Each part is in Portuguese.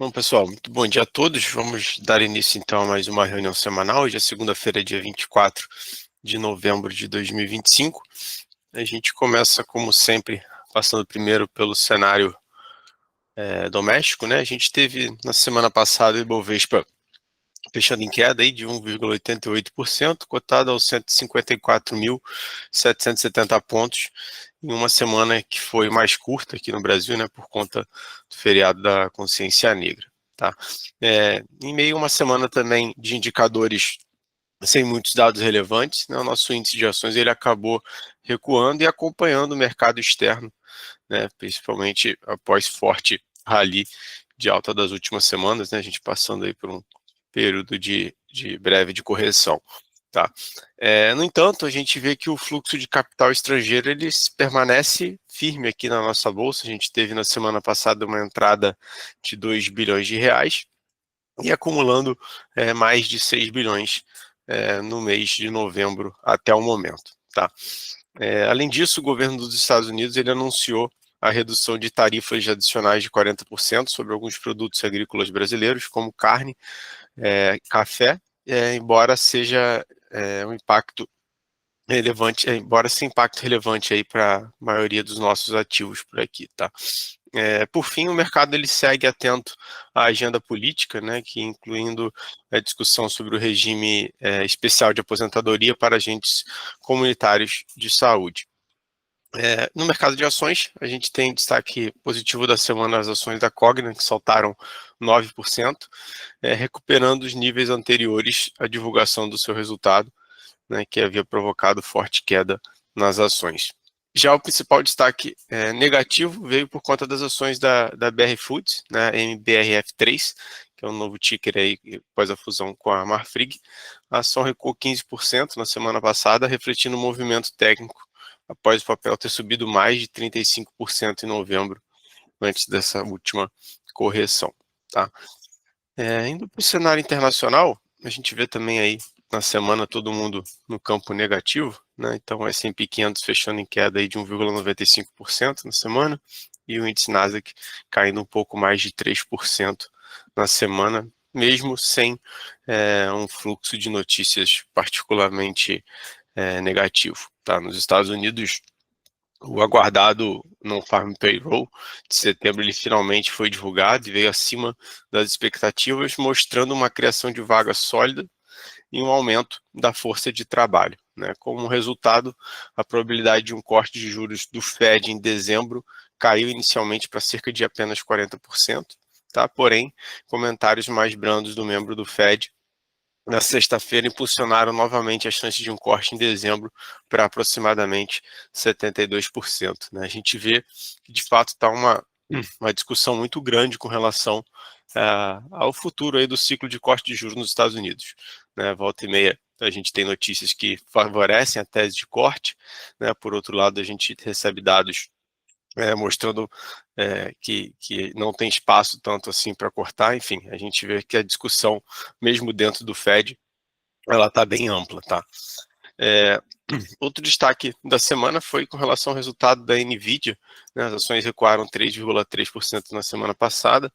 Bom, pessoal, muito bom dia a todos. Vamos dar início, então, a mais uma reunião semanal. Hoje é segunda-feira, dia 24 de novembro de 2025. A gente começa, como sempre, passando primeiro pelo cenário doméstico, né? A gente teve, na semana passada, o Ibovespa fechando em queda aí de 1,88%, cotado aos 154.770 pontos, em uma semana que foi mais curta aqui no Brasil, né, por conta do feriado da Consciência Negra. Tá? Em meio a uma semana também de indicadores sem muitos dados relevantes, né, o nosso índice de ações ele acabou recuando e acompanhando o mercado externo, né, principalmente após forte rally de alta das últimas semanas, né, a gente passando aí por um período de breve de correção. Tá? No entanto, a gente vê que o fluxo de capital estrangeiro ele permanece firme aqui na nossa bolsa. A gente teve na semana passada uma entrada de 2 bilhões de reais e acumulando mais de 6 bilhões no mês de novembro até o momento. Tá? Além disso, o governo dos Estados Unidos ele anunciou a redução de tarifas adicionais de 40% sobre alguns produtos agrícolas brasileiros, como carne, café, embora seja um impacto relevante, embora sem impacto relevante aí para a maioria dos nossos ativos por aqui, tá? Por fim, o mercado ele segue atento à agenda política, né, que incluindo a discussão sobre o regime especial de aposentadoria para agentes comunitários de saúde. No mercado de ações, a gente tem destaque positivo da semana as ações da Cogna, que saltaram 9%, recuperando os níveis anteriores à divulgação do seu resultado, né, que havia provocado forte queda nas ações. Já o principal destaque negativo veio por conta das ações da BR Foods, né, MBRF3, que é um novo ticker aí após a fusão com a Marfrig. A ação recuou 15% na semana passada, refletindo o movimento técnico após o papel ter subido mais de 35% em novembro, antes dessa última correção. Tá? Indo para o cenário internacional, a gente vê também aí na semana todo mundo no campo negativo, né? Então o S&P 500 fechando em queda aí de 1,95% na semana e o índice Nasdaq caindo um pouco mais de 3% na semana, mesmo sem um fluxo de notícias particularmente negativo. Tá? Nos Estados Unidos, o aguardado Non-Farm Payroll de setembro ele finalmente foi divulgado e veio acima das expectativas, mostrando uma criação de vaga sólida e um aumento da força de trabalho. Né? Como resultado, a probabilidade de um corte de juros do Fed em dezembro caiu inicialmente para cerca de apenas 40%, tá? Porém, comentários mais brandos do membro do Fed na sexta-feira impulsionaram novamente a chance de um corte em dezembro para aproximadamente 72%. Né? A gente vê que, de fato, está uma discussão muito grande com relação ao futuro aí do ciclo de corte de juros nos Estados Unidos. Né? Volta e meia, a gente tem notícias que favorecem a tese de corte, né? Por outro lado, a gente recebe dados mostrando que não tem espaço tanto assim para cortar. Enfim, a gente vê que a discussão, mesmo dentro do Fed, ela está bem ampla, tá? Outro destaque da semana foi com relação ao resultado da Nvidia, né? As ações recuaram 3,3% na semana passada.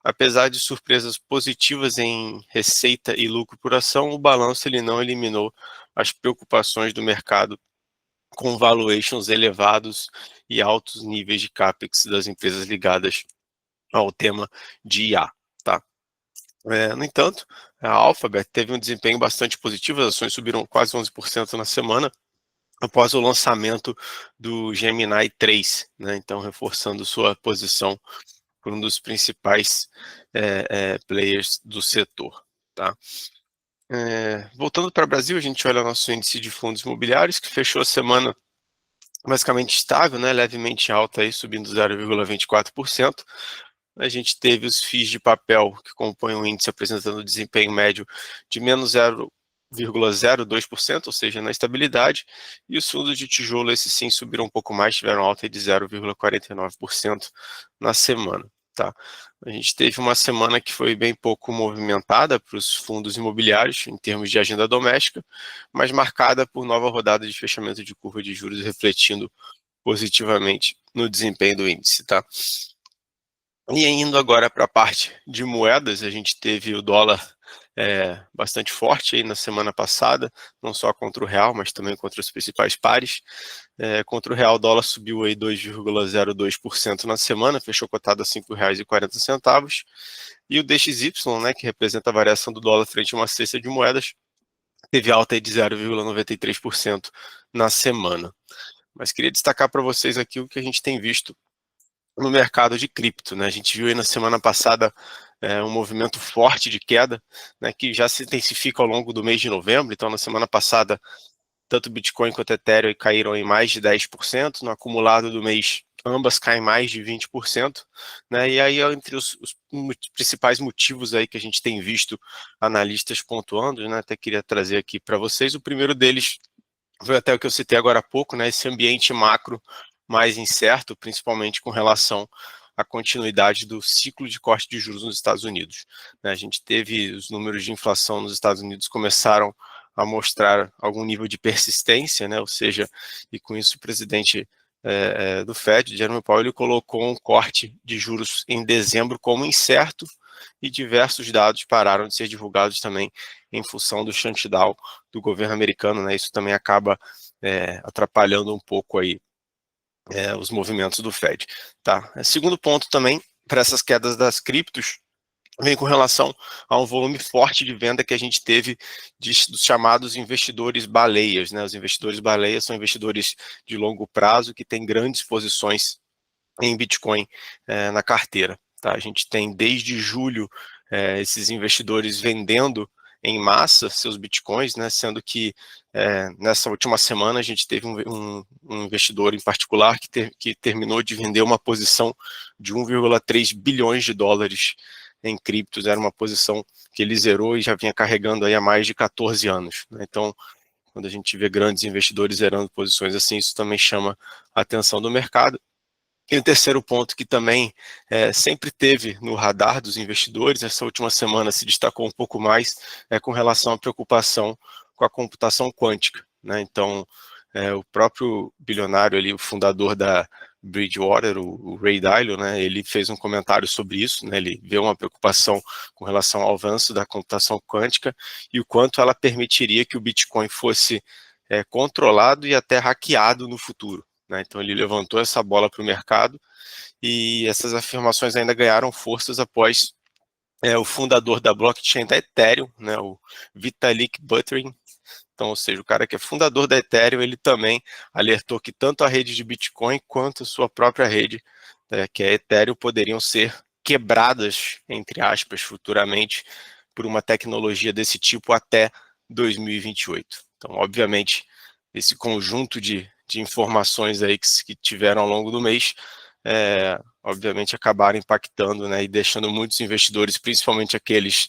Apesar de surpresas positivas em receita e lucro por ação, o balanço ele não eliminou as preocupações do mercado com valuations elevados e altos níveis de capex das empresas ligadas ao tema de IA. Tá? No entanto, a Alphabet teve um desempenho bastante positivo, as ações subiram quase 11% na semana, após o lançamento do Gemini 3, né? Então reforçando sua posição por um dos principais players do setor. Tá? Voltando para o Brasil, a gente olha nosso índice de fundos imobiliários, que fechou a semana basicamente estável, né, levemente alta, aí, subindo 0,24%. A gente teve os FIIs de papel, que compõem o índice, apresentando desempenho médio de menos 0,02%, ou seja, na estabilidade, e os fundos de tijolo, esses sim, subiram um pouco mais, tiveram alta de 0,49% na semana. Tá? A gente teve uma semana que foi bem pouco movimentada para os fundos imobiliários, em termos de agenda doméstica, mas marcada por nova rodada de fechamento de curva de juros, refletindo positivamente no desempenho do índice. Tá? E indo agora para a parte de moedas, a gente teve o dólar bastante forte aí na semana passada, não só contra o real, mas também contra os principais pares. Contra o real, o dólar subiu aí 2,02% na semana, fechou cotado a R$ 5,40. E o DXY, né, que representa a variação do dólar frente a uma cesta de moedas, teve alta aí de 0,93% na semana. Mas queria destacar para vocês aqui o que a gente tem visto no mercado de cripto, né? A gente viu aí na semana passada um movimento forte de queda, né, que já se intensifica ao longo do mês de novembro. Então, na semana passada, tanto Bitcoin quanto Ethereum caíram em mais de 10%, no acumulado do mês, ambas caem mais de 20%, né? E aí, entre os principais motivos aí que a gente tem visto analistas pontuando, né, até queria trazer aqui para vocês, o primeiro deles foi até o que eu citei agora há pouco, né, esse ambiente macro mais incerto, principalmente com relação à continuidade do ciclo de corte de juros nos Estados Unidos, né? A gente teve os números de inflação nos Estados Unidos começaram a mostrar algum nível de persistência, né? Ou seja, e com isso o presidente do Fed, Jerome Powell, ele colocou um corte de juros em dezembro como incerto, e diversos dados pararam de ser divulgados também em função do shutdown do governo americano, né? Isso também acaba atrapalhando um pouco aí os movimentos do Fed, tá? Segundo ponto também, para essas quedas das criptos, vem com relação a um volume forte de venda que a gente teve dos chamados investidores baleias, né? Os investidores baleias são investidores de longo prazo que têm grandes posições em Bitcoin na carteira, tá? A gente tem desde julho esses investidores vendendo em massa seus Bitcoins, né? Sendo que nessa última semana a gente teve um investidor em particular que terminou de vender uma posição de 1,3 bilhões de dólares em criptos. Era uma posição que ele zerou e já vinha carregando aí há mais de 14 anos, né? Então, quando a gente vê grandes investidores zerando posições assim, isso também chama a atenção do mercado. E o terceiro ponto que também sempre teve no radar dos investidores, essa última semana se destacou um pouco mais, com relação à preocupação com a computação quântica, né? Então, o próprio bilionário ali, o fundador da Bridgewater, o Ray Dalio, né, ele fez um comentário sobre isso, né? Ele vê uma preocupação com relação ao avanço da computação quântica e o quanto ela permitiria que o Bitcoin fosse controlado e até hackeado no futuro, né? Então ele levantou essa bola para o mercado e essas afirmações ainda ganharam forças após o fundador da blockchain da Ethereum, né, o Vitalik Buterin. Então, ou seja, o cara que é fundador da Ethereum, ele também alertou que tanto a rede de Bitcoin quanto a sua própria rede, que é a Ethereum, poderiam ser quebradas, entre aspas, futuramente, por uma tecnologia desse tipo até 2028. Então, obviamente, esse conjunto de informações aí que tiveram ao longo do mês, obviamente acabaram impactando, né, e deixando muitos investidores, principalmente aqueles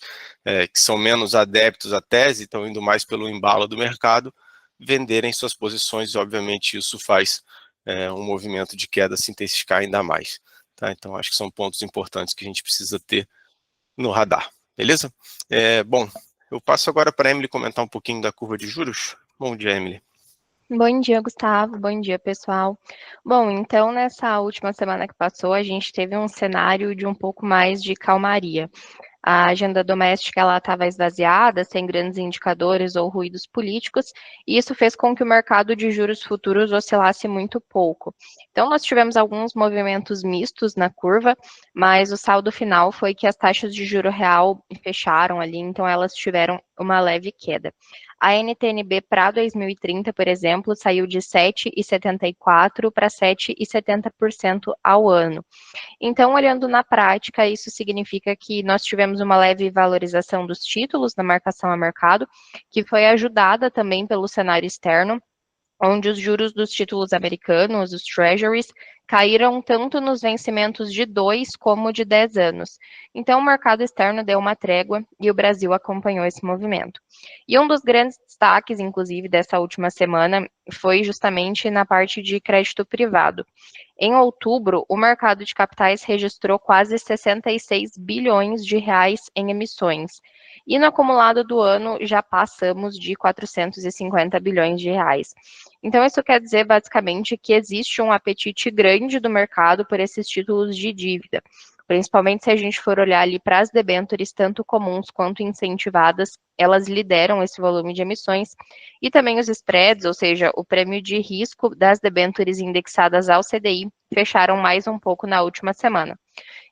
que são menos adeptos à tese, estão indo mais pelo embalo do mercado, venderem suas posições, e obviamente isso faz um movimento de queda se intensificar ainda mais. Tá? Então acho que são pontos importantes que a gente precisa ter no radar, beleza? Bom, eu passo agora para a Emily comentar um pouquinho da curva de juros. Bom dia, Emily. Bom dia, Gustavo. Bom dia, pessoal. Bom, então, nessa última semana que passou, a gente teve um cenário de um pouco mais de calmaria. A agenda doméstica ela estava esvaziada, sem grandes indicadores ou ruídos políticos, e isso fez com que o mercado de juros futuros oscilasse muito pouco. Então, nós tivemos alguns movimentos mistos na curva, mas o saldo final foi que as taxas de juro real fecharam ali, então elas tiveram uma leve queda. A NTNB para 2030, por exemplo, saiu de 7,74% para 7,70% ao ano. Então, olhando na prática, isso significa que nós tivemos uma leve valorização dos títulos na marcação a mercado, que foi ajudada também pelo cenário externo, onde os juros dos títulos americanos, os treasuries, caíram tanto nos vencimentos de 2 como de 10 anos. Então, o mercado externo deu uma trégua e o Brasil acompanhou esse movimento. E um dos grandes destaques, inclusive, dessa última semana foi justamente na parte de crédito privado. Em outubro, o mercado de capitais registrou quase 66 bilhões de reais em emissões. E no acumulado do ano já passamos de 450 bilhões de reais. Então, isso quer dizer basicamente que existe um apetite grande do mercado por esses títulos de dívida. principalmente se a gente for olhar ali para as debêntures, tanto comuns quanto incentivadas, elas lideram esse volume de emissões, e também os spreads, ou seja, o prêmio de risco das debêntures indexadas ao CDI, fecharam mais um pouco na última semana.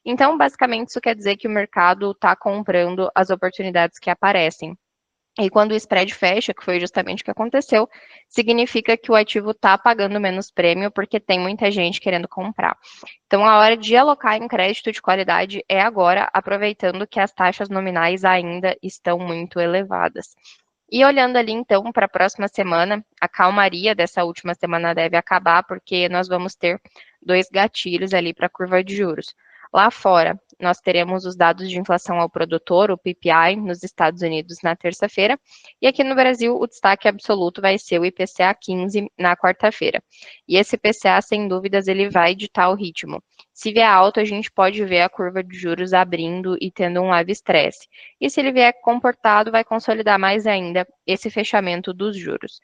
Então, basicamente, isso quer dizer que o mercado está comprando as oportunidades que aparecem. E quando o spread fecha, que foi justamente o que aconteceu, significa que o ativo está pagando menos prêmio porque tem muita gente querendo comprar. Então, a hora de alocar em crédito de qualidade é agora, aproveitando que as taxas nominais ainda estão muito elevadas. E olhando ali, então, para a próxima semana, a calmaria dessa última semana deve acabar, porque nós vamos ter dois gatilhos ali para a curva de juros. Lá fora, nós teremos os dados de inflação ao produtor, o PPI, nos Estados Unidos na terça-feira, e aqui no Brasil o destaque absoluto vai ser o IPCA 15 na quarta-feira. E esse IPCA, sem dúvidas, ele vai ditar o ritmo. Se vier alto, a gente pode ver a curva de juros abrindo e tendo um leve estresse. E se ele vier comportado, vai consolidar mais ainda esse fechamento dos juros.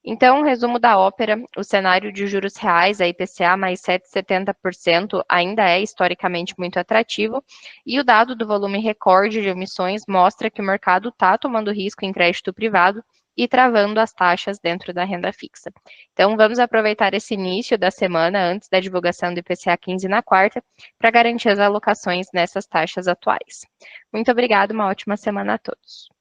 Então, resumo da ópera, o cenário de juros reais, a IPCA mais 7,70%, ainda é historicamente muito atrativo, e o dado do volume recorde de emissões mostra que o mercado está tomando risco em crédito privado e travando as taxas dentro da renda fixa. Então, vamos aproveitar esse início da semana, antes da divulgação do IPCA 15 na quarta, para garantir as alocações nessas taxas atuais. Muito obrigada, uma ótima semana a todos.